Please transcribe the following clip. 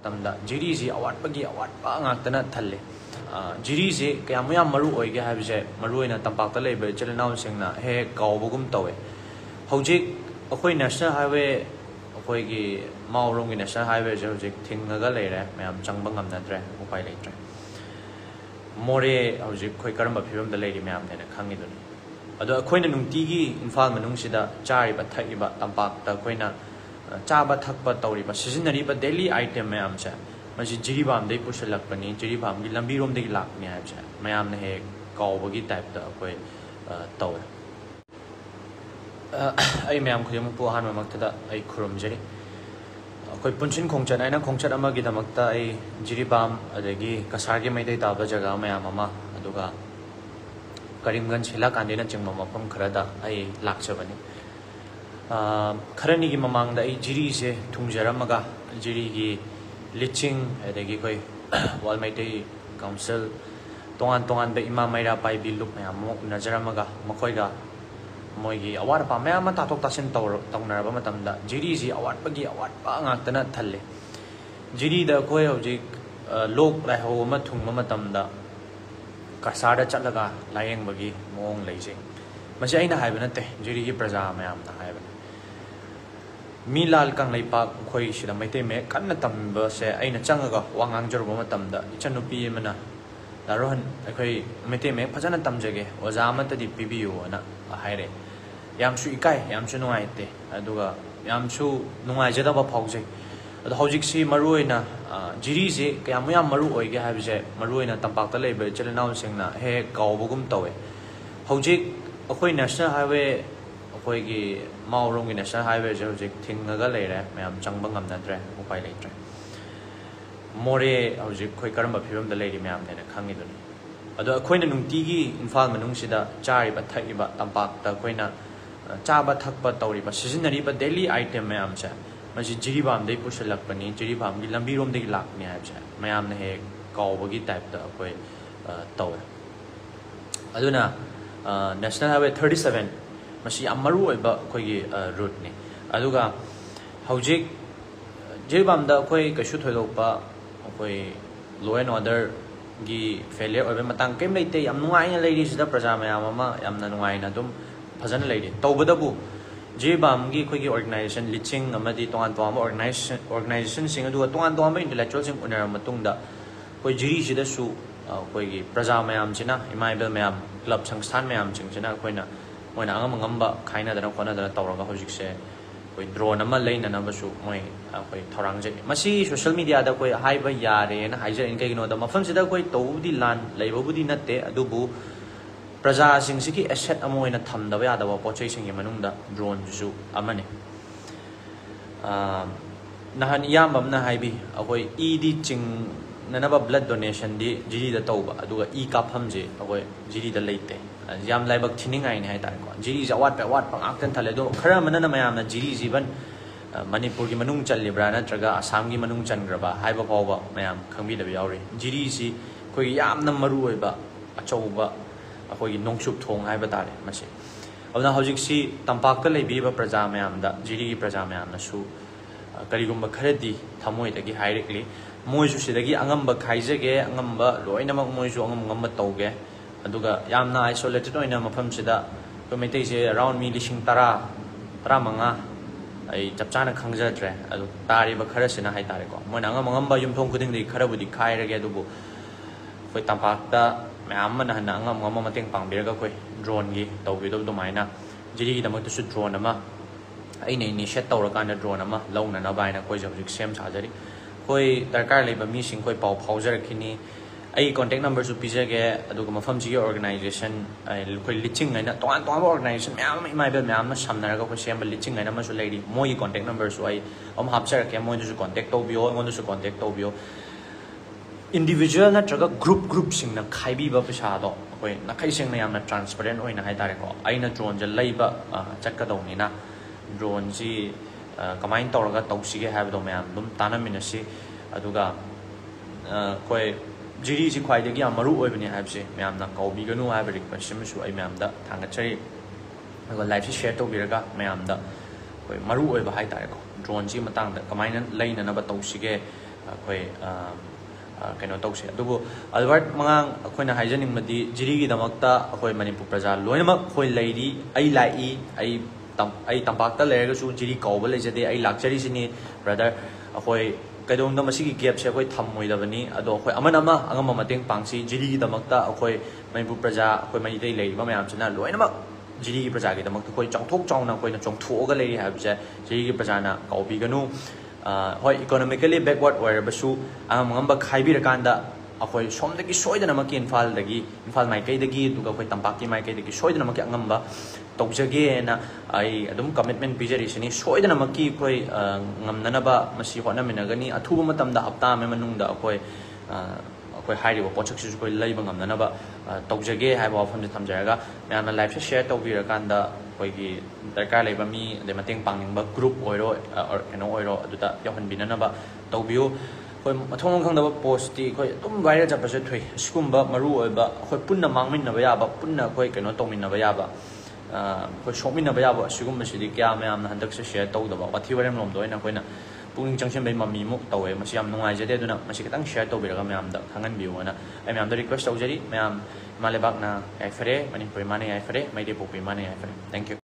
ꯇꯝꯗ ꯖꯤꯔꯤꯁꯤ ꯑꯋꯥꯠꯄꯒꯤ ꯑꯋꯥꯠꯄ ꯉꯥꯛꯇꯅ ꯊꯜꯂꯦ ꯖꯤꯔꯤꯁꯤ ꯀꯌꯥꯃꯨꯛ ꯌꯥꯝ ꯃꯔꯨ ꯑꯣꯏꯒꯦ ꯍꯥꯏꯕꯁꯦ ꯃꯔꯨꯑꯣꯏꯅ ꯇꯝꯄꯥꯛꯇ ꯂꯩꯕ ꯏꯆꯤꯜ ꯏꯅꯥꯎꯁꯤꯡꯅ ꯍꯦꯛ ꯀꯥꯎꯕꯒꯨꯝ ꯇꯧꯋꯦ ꯍꯧꯖꯤꯛ ꯑꯩꯈꯣꯏ ꯅꯦꯁꯅꯦꯜ ꯍꯥꯏꯋꯦ ꯑꯩꯈꯣꯏꯒꯤ ꯃꯥꯎꯔꯣꯝꯒꯤ ꯅꯦꯁꯅꯦꯜ ꯍꯥꯏꯋꯦꯁꯦ ꯍꯧꯖꯤꯛ ꯊꯤꯡꯉꯒ ꯂꯩꯔꯦ ꯃꯌꯥꯝ ꯆꯪꯕ ꯉꯝꯅꯗ꯭ꯔꯦ ꯎꯄꯥꯏ ꯂꯩꯇ꯭ꯔꯦ ꯃꯣꯔꯦ ꯍꯧꯖꯤꯛ ꯑꯩꯈꯣꯏ ꯀꯔꯝꯕ ꯐꯤꯕꯝꯗ ꯂꯩꯔꯤ ꯃꯌꯥꯝꯅꯦꯅ ꯈꯪꯉꯤꯗꯨꯅꯤ ꯑꯗꯣ ꯑꯩꯈꯣꯏꯅ ꯅꯨꯡꯇꯤꯒꯤ ꯏꯝꯐꯥꯜ ꯃꯅꯨꯡꯁꯤꯗ ꯆꯥꯔꯤꯕ ꯊꯛꯏꯕ ꯇꯝꯄꯥꯛꯇ ꯑꯩꯈꯣꯏꯅ ꯆꯥꯕ ꯊꯛꯄ ꯇꯧꯔꯤꯕ ꯁꯤꯖꯤꯟꯅꯔꯤꯕ ꯗꯦꯂꯤ ꯑꯥꯏꯇꯦꯝ ꯃꯌꯥꯝꯁꯦ ꯃꯁꯤ ꯖꯤꯔꯤꯕꯥꯝꯗꯒꯤ ꯄꯨꯁꯤꯜꯂꯛꯄꯅꯤ ꯖꯤꯔꯤꯕꯥꯝꯒꯤ ꯂꯝꯕꯤꯔꯣꯝꯗꯒꯤ ꯂꯥꯛꯄꯅꯤ ꯍꯥꯏꯕꯁꯦ ꯃꯌꯥꯝꯅ ꯍꯦꯛ ꯀꯥꯎꯕꯒꯤ ꯇꯥꯏꯞꯇ ꯑꯩꯈꯣꯏ ꯇꯧꯋꯦ ꯑꯩ ꯃꯌꯥꯝ ꯈꯨꯗꯤꯡꯃꯛꯄꯨ ꯑꯍꯥꯟꯕꯃꯛꯇꯗ ꯑꯩ ꯈꯨꯔꯨꯝꯖꯔꯤ ꯑꯩꯈꯣꯏ ꯄꯨꯟꯁꯤꯟ ꯈꯣꯡꯆꯠ ꯍꯥꯏꯅ ꯈꯣꯡꯆꯠ ꯑꯃꯒꯤꯗꯃꯛꯇ ꯑꯩ ꯖꯤꯔꯤꯕꯥꯝ ꯑꯗꯒꯤ ꯀꯁꯥꯔꯒꯤ ꯃꯩꯇꯩ ꯇꯥꯕ ꯖꯒꯥ ꯃꯌꯥꯝ ꯑꯃ ꯑꯗꯨꯒ ꯀꯔꯤꯝꯒꯟꯖ ꯍꯤꯂꯥꯀꯥꯟꯗꯤꯅꯆꯤꯡꯕ ꯃꯐꯝ ꯈꯔꯗ ꯑꯩ ꯂꯥꯛꯆꯕꯅꯤ ꯈꯔꯅꯤꯒꯤ ꯃꯃꯥꯡꯗ ꯑꯩ ꯖꯤꯔꯤꯁꯦ ꯊꯨꯡꯖꯔꯝꯃꯒ ꯖꯤꯔꯤꯒꯤ ꯂꯤꯆꯤꯡ ꯑꯗꯒꯤ ꯑꯩꯈꯣꯏ ꯋꯥꯜ ꯃꯩꯇꯩ ꯀꯥꯎꯟꯁꯤꯜ ꯇꯣꯉꯥꯟ ꯇꯣꯉꯥꯟꯕ ꯏꯃꯥ ꯃꯩꯔꯥ ꯄꯥꯏꯕꯤ ꯂꯨꯞ ꯃꯌꯥꯝ ꯑꯃ ꯎꯅꯖꯔꯝꯃꯒ ꯃꯈꯣꯏꯒ ꯃꯣꯏꯒꯤ ꯑꯋꯥꯠ ꯑꯄꯥ ꯃꯌꯥꯝ ꯑꯃ ꯇꯥꯊꯣꯛ ꯇꯥꯁꯤꯟ ꯇꯧꯅꯔꯕ ꯃꯇꯝꯗ ꯖꯤꯔꯤꯁꯤ ꯑꯋꯥꯠꯄꯒꯤ ꯑꯋꯥꯠꯄ ꯉꯥꯛꯇꯅ ꯊꯜꯂꯦ ꯖꯤꯔꯤꯗ ꯑꯩꯈꯣꯏ ꯍꯧꯖꯤꯛ ꯂꯣꯛ ꯂꯥꯏꯍꯧ ꯑꯃ ꯊꯨꯡꯕ ꯃꯇꯝꯗ ꯀꯁꯥꯔꯗ ꯆꯠꯂꯒ ꯂꯥꯌꯦꯡꯕꯒꯤ ꯃꯑꯣꯡ ꯂꯩꯖꯩ ꯃꯁꯤ ꯑꯩꯅ ꯍꯥꯏꯕ ꯅꯠꯇꯦ ꯖꯤꯔꯤꯒꯤ ꯄ꯭ꯔꯖꯥ ꯃꯌꯥꯝꯅ ꯍꯥꯏꯕꯅꯤ ꯃꯤ ꯂꯥꯜ ꯀꯪꯂꯩꯄꯥꯛ ꯑꯩꯈꯣꯏ ꯁꯤꯗ ꯃꯩꯇꯩ ꯃꯌꯦꯛ ꯀꯟꯅ ꯇꯝꯕꯁꯦ ꯑꯩꯅ ꯆꯪꯉꯒ ꯋꯥ ꯉꯥꯡꯖꯔꯨꯕ ꯃꯇꯝꯗ ꯏꯆꯟꯅꯨꯄꯤ ꯑꯃꯅ ꯗꯥꯔꯣꯍꯟ ꯑꯩꯈꯣꯏ ꯃꯩꯇꯩ ꯃꯌꯦꯛ ꯐꯖꯅ ꯇꯝꯖꯒꯦ ꯑꯣꯖꯥ ꯑꯃꯠꯇꯗꯤ ꯄꯤꯕꯤꯌꯨꯅ ꯍꯥꯏꯔꯛꯑꯦ ꯌꯥꯝꯁꯨ ꯏꯀꯥꯏ ꯌꯥꯝꯁꯨ ꯅꯨꯡꯉꯥꯏꯇꯦ ꯑꯗꯨꯒ ꯌꯥꯝꯁꯨ ꯅꯨꯡꯉꯥꯏꯖꯗꯕ ꯐꯥꯎꯖꯩ ꯑꯗꯣ ꯍꯧꯖꯤꯛꯁꯤ ꯃꯔꯨꯑꯣꯏꯅ ꯖꯤꯔꯤꯁꯤ ꯀꯌꯥꯃꯨꯛ ꯌꯥꯝ ꯃꯔꯨ ꯑꯣꯏꯒꯦ ꯍꯥꯏꯕꯁꯦ ꯃꯔꯨꯑꯣꯏꯅ ꯇꯝꯄꯥꯛꯇ ꯂꯩꯕ ꯏꯆꯤꯜ ꯏꯅꯥꯎꯁꯤꯡꯅ ꯍꯦꯛ ꯀꯥꯎꯕꯒꯨꯝ ꯇꯧꯋꯦ ꯍꯧꯖꯤꯛ ꯑꯩꯈꯣꯏ ꯅꯦꯁꯅꯦꯜ ꯍꯥꯏꯋꯦ ꯑꯩꯈꯣꯏꯒꯤ ꯃꯥꯎꯔꯣꯝꯒꯤ ꯅꯦꯁꯅꯦꯜ ꯍꯥꯏꯋꯦꯁꯦ ꯍꯧꯖꯤꯛ ꯊꯤꯡꯉꯒ ꯂꯩꯔꯦ ꯃꯌꯥꯝ ꯆꯪꯕ ꯉꯝꯅꯗ꯭ꯔꯦ ꯎꯄꯥꯏ ꯂꯩꯇ꯭ꯔꯦ ꯃꯣꯔꯦ ꯍꯧꯖꯤꯛ ꯑꯩꯈꯣꯏ ꯀꯔꯝꯕ ꯐꯤꯕꯝꯗ ꯂꯩꯔꯤ ꯃꯌꯥꯝꯅꯦꯅ ꯈꯪꯉꯤꯗꯨꯅꯤ ꯑꯗꯣ ꯑꯩꯈꯣꯏꯅ ꯅꯨꯡꯇꯤꯒꯤ ꯏꯝꯐꯥꯜ ꯃꯅꯨꯡꯁꯤꯗ ꯆꯥꯔꯤꯕ ꯊꯛꯏꯕ ꯇꯝꯄꯥꯛꯇ ꯑꯩꯈꯣꯏꯅ ꯆꯥꯕ ꯊꯛꯄ ꯇꯧꯔꯤꯕ ꯁꯤꯖꯤꯟꯅꯔꯤꯕ ꯗꯦꯂꯤ ꯑꯥꯏꯇꯦꯝ ꯃꯌꯥꯝꯁꯦ ꯃꯁꯤ ꯖꯤꯔꯤꯕꯥꯝꯗꯒꯤ ꯄꯨꯁꯤꯜꯂꯛꯄꯅꯤ ꯖꯤꯔꯤꯕꯥꯝꯒꯤ ꯂꯝꯕꯤꯔꯣꯝꯗꯒꯤ ꯂꯥꯛꯄꯅꯤ ꯍꯥꯏꯕꯁꯦ ꯃꯌꯥꯝꯅ ꯍꯦꯛ ꯀꯥꯎꯕꯒꯤ ꯇꯥꯏꯞꯇ ꯑꯩꯈꯣꯏ ꯇꯧꯋꯦ ꯑꯗꯨꯅ ꯅꯦꯁꯅꯦꯜ ꯍꯥꯏꯋꯦ 37 ꯃꯁꯤ ꯌꯥꯝ ꯃꯔꯨ ꯑꯣꯏꯕ ꯑꯩꯈꯣꯏꯒꯤ ꯔꯨꯠꯅꯤ ꯑꯗꯨꯒ ꯍꯧꯖꯤꯛ ꯖꯤꯔꯤꯕꯥꯝꯗ ꯑꯩꯈꯣꯏ ꯀꯩꯁꯨ ꯊꯣꯏꯗꯣꯛꯄ ꯑꯩꯈꯣꯏ ꯂꯣ ꯑꯦꯟ ꯑꯣꯔꯗꯔꯒꯤ ꯐꯦꯂꯤꯌꯔ ꯑꯣꯏꯕ ꯃꯇꯥꯡ ꯀꯔꯤꯝ ꯂꯩꯇꯦ ꯌꯥꯝ ꯅꯨꯡꯉꯥꯏꯅ ꯂꯩꯔꯤꯁꯤꯗ प्रजा ꯃꯌꯥꯝ ꯑꯃ ꯌꯥꯝꯅ ꯅꯨꯡꯉꯥꯏꯅ ꯑꯗꯨꯝ ꯐꯖꯅ ꯂꯩꯔꯤ ꯇꯧꯕꯗꯕꯨ ꯖꯤꯔꯤꯕꯥꯝꯒꯤ ꯑꯩꯈꯣꯏꯒꯤ ꯑꯣꯔꯒꯅꯥꯏꯖꯦꯁꯟ ꯂꯤꯆꯤꯡ ꯑꯃꯗꯤ ꯇꯣꯉꯥꯟ ꯇꯣꯉꯥꯟꯕ ꯑꯣꯔꯒꯅꯥꯏꯖꯦꯁꯟꯁꯤꯡ ꯑꯗꯨꯒ ꯇꯣꯉꯥꯟ ꯇꯣꯉꯥꯟꯕ ꯏꯟꯇꯦꯂꯦꯛꯆꯨꯋꯦꯜꯁꯤꯡ ꯎꯅꯔꯕ ꯃꯇꯨꯡꯗ ꯑꯩꯈꯣꯏ ꯖꯤꯔꯤꯁꯤꯗꯁꯨ ꯑꯩꯈꯣꯏꯒꯤ ꯄ꯭ꯔꯖꯥ ꯃꯌꯥꯝꯁꯤꯅ ꯏꯃꯥ ꯏꯕꯦꯜ ꯃꯌꯥꯝ ꯀ꯭ꯂꯕ ꯁꯪꯁꯊꯥꯟ ꯃꯌꯥꯝꯁꯤꯡꯁꯤꯅ ꯑꯩꯈꯣꯏꯅ ꯃꯣꯏꯅ ꯑꯉꯝ ꯑꯉꯝꯕ ꯈꯥꯏꯅꯗꯅ ꯈꯣꯠꯅꯗꯅ ꯇꯧꯔꯒ ꯍꯧꯖꯤꯛꯁꯦ ꯑꯩꯈꯣꯏ ꯗ꯭ꯔꯣꯟ ꯑꯃ ꯂꯩꯅꯅꯕꯁꯨ ꯃꯣꯏ ꯑꯩꯈꯣꯏ ꯊꯧꯔꯥꯡꯖꯩ ꯃꯁꯤ ꯁꯣꯁꯤꯌꯦꯜ ꯃꯤꯗꯤꯌꯥꯗ ꯑꯩꯈꯣꯏ ꯍꯥꯏꯕ ꯌꯥꯔꯦꯅ ꯍꯥꯏꯖꯔꯤꯅꯤ ꯀꯩꯒꯤꯅꯣꯗ ꯃꯐꯝꯁꯤꯗ ꯑꯩꯈꯣꯏ ꯇꯧꯕꯕꯨꯗꯤ ꯂꯥꯟ ꯂꯩꯕꯕꯨꯗꯤ ꯅꯠꯇꯦ ꯑꯗꯨꯕꯨ प्रजासिंसिकी एसेट अमो इन थमदब यादब पोचैसिंगी मनुंगदा ड्रोनसु अमने नहन इयाम्बमना हाइबी अखोय ईदी चिंग ननब ब्लड डोनेशन दी जिरीदा तौबा अदुगा ई काफमजे अखोय जिरीदा लेते याम लाइबक थिनिंगाइने हाइतारेको जिरी जवाट पे वाट पंगाक्तन थले दो खरा मनना मयामना जिरी जीवन मणिपुर की मनुंग चललिब्रा नत्रगा आसाम की मनुंग चनग्रबा हाइबा फावबा मयाम खंगबिदब यावरि जिरी सी कोई यामना मरु ओइबा अचौबा अखोई नोंगसुप थोंग हाइबा तारे मसे अदुना हौजिकसी तंपाक्ता लेबिबा प्रजा मयामदा जिरी की प्रजा मयामनासु करिगुम्बा खरदी थमोइदगी हाइरेक्ली मोइसु सिदगी अंगम्बा खाइजगे अंगम्बा लोइनमक मोइसु अंगम ngamba तौगे अदुगा यामना आइसोलेटेड ओइना मफमसिदा को मेतैसे अराउंड मी 10,000 आई चपचाना खंगजद्रे अदु तारिबा खरसिना हाइतारेको मोइना अंगम्बा युमथों खुदिंगदि खरबुदि खाइरगे अदुबु कोइ तंपाक्ता मैम हना अंगम मतें पांगबिरगा कोई ड्रोन की तौबिदब दुमाइना जिरी दमकतसु ड्रोन अमा अइने इनिशिएट तौरकान ड्रोन अमा लौननबाइना कोई हौजिक सेम साजरी कोई दरकार लेबा मीसिंग कोई पाउ फाउजरखिनी आई कांटेक्ट नंबर सु पिजगे अदुगा मफमसिगी ऑर्गेनाइजेशन कोई लिचिंग हैना तोंगान तोंगान ऑर्गेनाइजेशन मैम इमाइबल मैम न समनरगा कोई सेम लिचिंग हैना मसु लेडी मोई कांटेक्ट नंबर सु आई हम हापसरके मोइदसु कांटेक्ट तौबियो मोइदसु कांटेक्ट तौबियो इंडिविजुअल नत्रगा ग्रुप सिंग न खाइबीबा पैसादो अखोय नखै सिंग यामना ट्रांसपेरेंट ओइना हाइतारेको अइना ड्रोन जे लैबा चक्कदौनिना ड्रोन जी कमाइन तौरगा तौसिगे हाइबदो मैम दुम तानमिनसी अदुगा कोय जिरी जी ख्वाइदगी याम मरु ओइबनि हाइबसे मैमना कौबिगनु हाइब रिक्वेस्ट सिमसु अइ मैमदा थांगचरी अगो लाइफ से शेयर तौबिरगा मैमदा कोय मरु ओइबा हाइतारेको ड्रोन जी मतांगदा कमाइन लैननबा तौसिगे ꯑꯩꯈꯣꯏ ꯀꯩꯅꯣ ꯇꯧꯁꯦ ꯑꯗꯨꯕꯨ ꯑꯜꯕꯔꯠ ꯃꯉꯥꯡ ꯑꯩꯈꯣꯏꯅ ꯍꯥꯏꯖꯅꯤꯡꯕꯗꯤ ꯖꯤꯔꯤꯒꯤꯗꯃꯛꯇ ꯑꯩꯈꯣꯏ ꯃꯅꯤꯄꯨꯔ ꯄ꯭ꯔꯖꯥ ꯂꯣꯏꯅꯃꯛ ꯑꯩꯈꯣꯏ ꯂꯩꯔꯤ ꯑꯩ ꯂꯥꯛꯏ ꯑꯩ ꯇꯝꯄꯥꯛꯇ ꯂꯩꯔꯒꯁꯨ ꯖꯤꯔꯤ ꯀꯧꯕ ꯂꯩꯖꯗꯦ ꯑꯩ ꯂꯥꯛꯆꯔꯤꯁꯤꯅꯤ ꯕ꯭ꯔꯗꯔ ꯑꯩꯈꯣꯏ ꯀꯩꯗꯧꯅꯨꯡꯗ ꯃꯁꯤꯒꯤ ꯒꯦꯞꯁꯦ ꯑꯩꯈꯣꯏ ꯊꯝꯃꯣꯏꯗꯕꯅꯤ ꯑꯗꯣ ꯑꯩꯈꯣꯏ ꯑꯃ ꯑꯉꯝꯕ ꯃꯇꯦꯡ ꯄꯥꯡꯁꯤ ꯖꯤꯔꯤꯒꯤꯗꯃꯛꯇ ꯑꯩꯈꯣꯏ ꯃꯅꯤꯄꯨꯔ ꯄ꯭ꯔꯖꯥ ꯑꯩꯈꯣꯏ ꯃꯩꯇꯩ ꯂꯩꯔꯤꯕ ꯃꯌꯥꯝꯁꯤꯅ ꯂꯣꯏꯅꯃꯛ ꯖꯤꯔꯤꯒꯤ ꯄ꯭ꯔꯖꯥꯒꯤꯗꯃꯛꯇ ꯑꯩꯈꯣꯏ ꯆꯥꯎꯊꯣꯛ ꯆꯥꯎꯅ ꯑꯩꯈꯣꯏꯅ ꯆꯣꯡꯊꯣꯛꯑꯒ ꯂꯩꯔꯤ ꯍꯥꯏꯕꯁꯦ ꯖꯤꯔꯤꯒꯤ ꯄ꯭ꯔꯖꯥꯅ ꯀꯥꯎꯕꯤꯒꯅꯨ ꯍꯣꯏ ꯏꯀꯣꯅꯣꯃꯤꯀꯦꯜꯂꯤ ꯕꯦꯛꯋꯥꯔꯗ ꯑꯣꯏꯔꯕꯁꯨ ꯑꯉꯝꯕ ꯈꯥꯏꯕꯤꯔꯀꯥꯟꯗ ꯑꯩꯈꯣꯏ ꯁꯣꯝꯗꯒꯤ ꯁꯣꯏꯗꯅꯃꯛꯀꯤ ꯏꯝꯐꯥꯜ ꯃꯥꯏꯀꯩꯗꯒꯤ ꯑꯗꯨꯒ ꯑꯩꯈꯣꯏ ꯇꯝꯄꯥꯛꯀꯤ ꯃꯥꯏꯀꯩꯗꯒꯤ ꯁꯣꯏꯗꯅꯃꯛꯀꯤ ꯑꯉꯝꯕ ꯇꯧꯖꯒꯦꯅ ꯑꯩ ꯑꯗꯨꯝ ꯀꯃꯤꯠꯃꯦꯟ ꯄꯤꯖꯔꯤꯁꯤꯅꯤ ꯁꯣꯏꯗꯅꯃꯛꯀꯤ ꯑꯩꯈꯣꯏ ꯉꯝꯅꯅꯕ ꯃꯁꯤ ꯍꯣꯠꯅꯃꯤꯟꯅꯒꯅꯤ ꯑꯊꯨꯕ ꯃꯇꯝꯗ ꯍꯞꯇꯥ ꯑꯃꯒꯤ ꯃꯅꯨꯡꯗ ꯑꯩꯈꯣꯏ ꯍꯥꯏꯔꯤꯕ ꯄꯣꯠꯁꯛꯁꯤꯁꯨ ꯑꯩꯈꯣꯏ ꯂꯩꯕ ꯉꯝꯅꯅꯕ ꯇꯧꯖꯒꯦ ꯍꯥꯏꯕ ꯋꯥꯐꯝꯁꯦ ꯊꯝꯖꯔꯒ ꯃꯌꯥꯝꯅ ꯂꯥꯏꯐꯁꯦ ꯁꯦꯌꯔ ꯇꯧꯕꯤꯔꯀꯥꯟꯗ ꯑꯩꯈꯣꯏꯒꯤ ꯗꯔꯀꯥꯔ ꯂꯩꯕ ꯃꯤ ꯑꯗꯩ ꯃꯇꯦꯡ ꯄꯥꯡꯅꯤꯡꯕ ꯒ꯭ꯔꯨꯞ ꯑꯣꯏꯔോ ꯀꯩꯅꯣ ꯑꯣꯏꯔꯣ ꯑꯗꯨꯗ ꯌꯧꯍꯟꯕꯤꯅꯅꯕ ꯇꯧꯕꯤꯌꯨ ꯑꯩꯈꯣꯏ ꯃꯊꯣꯡ ꯈꯪꯗꯕ ꯄꯣꯁꯇꯤ ꯑꯩꯈꯣꯏ ꯑꯗꯨꯝ ꯚꯥꯏꯔꯦꯜ ꯆꯠꯄꯁꯦ ꯊꯨꯏ ꯑꯁꯤꯒꯨꯝꯕ ꯃꯔꯨ ꯑꯣꯏꯕ ꯑꯩꯈꯣꯏ ꯄꯨꯟꯅ ꯃꯥꯡꯃꯤꯟꯅꯕ ꯌꯥꯕ ꯄꯨꯟꯅ ꯑꯩꯈꯣꯏ ꯀꯩꯅꯣ ꯇꯧꯃꯤꯟꯅꯕ ꯌꯥꯕ ꯑꯩꯈꯣꯏ ꯁꯣꯛꯃꯤꯟꯅꯕ ꯌꯥꯕ ꯑꯁꯤꯒꯨꯝꯕꯁꯤꯗꯤ ꯀꯌꯥ ꯃꯌꯥꯝꯅ ꯍꯟꯗꯛꯁꯦ ꯁꯦꯌꯔ ꯇꯧꯗꯕ ꯋꯥꯊꯤ ꯋꯥꯔꯦꯝ ꯂꯣꯝꯗ ꯑꯣꯏꯅ ꯑꯩꯈꯣꯏꯅ ꯄꯨꯛꯅꯤꯡ ꯆꯪꯁꯤꯟꯕꯩ ꯃꯃꯤꯃꯨꯛ ꯇꯧꯋꯦ ꯃꯁꯤ ꯌꯥꯝ ꯅꯨꯡꯉꯥꯏꯖꯗꯦ ꯑꯗꯨꯅ ꯃꯁꯤ ꯈꯤꯇꯪ ꯁꯦꯌꯔ ꯇꯧꯕꯤꯔꯒ ꯃꯌꯥꯝꯗ ꯈꯪꯍꯟꯕꯤꯌꯨꯅ ꯑꯩ ꯃꯌꯥꯝꯗ ꯔꯤꯀ꯭ꯋꯦꯁ ꯇꯧꯖꯔꯤ ꯃꯌꯥꯝ ꯏꯃꯥ ꯂꯩꯕꯥꯛꯅ ꯌꯥꯏꯐꯔꯦ ꯃꯅꯤꯄꯨꯔ ꯏꯃꯥꯅ ꯌꯥꯏꯐꯔꯦ ꯃꯩꯇꯩ ꯄꯣꯛꯄ ꯏꯃꯥꯅ ꯌꯥꯏꯐꯔꯦ ꯊꯦꯡꯛ ꯌꯨ